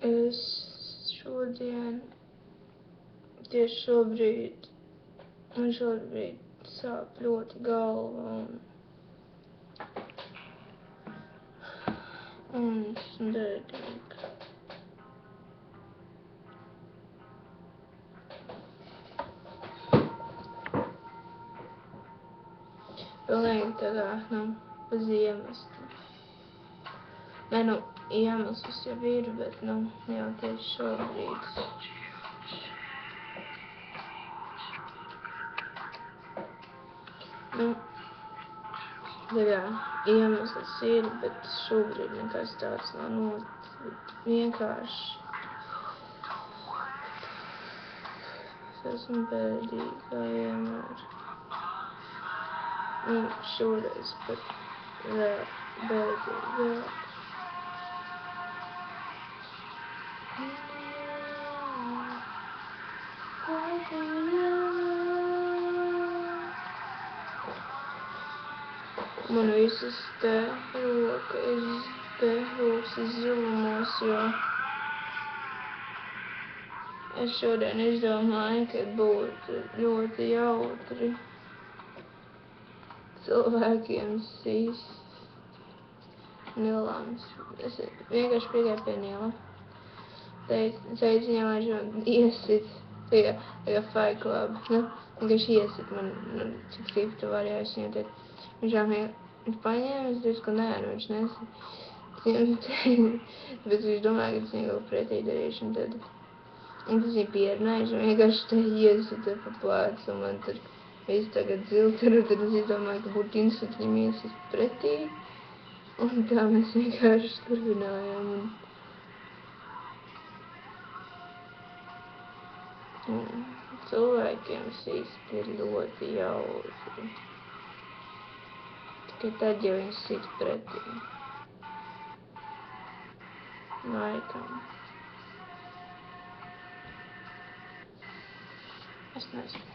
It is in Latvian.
Es šodien, tieši šobrīd, man šobrīd sāp ļoti galva un esmu bēdīga. Pilnīgi tā kā, bez iemesla. Nē, iemesls jau ir, bet, jau tieši šobrīd. Tā kā iemesls ir, bet šobrīd nekas tāds nav noticis. Vienkārši es esmu bēdīga vienmēr. Šoreiz pat vēl bēdīgāk. Man visas te rokas izzilumos, jo es šodien izdomāju, ka būtu ļoti jautri cilvēkiem sist Nilams. Es vienkārši piegāju pie Nila. Teicu viņam, lai viņš iesit tajā Fight Club. Vienkārši iesit man, cik stipri var, ja es viņam teicu. Viņš paņēma, es teicu, ka nē, viņš nesit. Tāpēc viņš domāja, ka es viņam kaut pretī darīšu. Un tad es viņu pierunāju, vienkārši te iesita pa plēcu, un man tur viss tagad ziltara, tad es izdomāju, ka būtu interesanti viņam iesit pretī. Un tā mēs vienkārši turpinājām. Cilvēkiem sist ir ļoti jautri. Tikai tad, ja viņi sit pretī. Laikam. Es nezinu.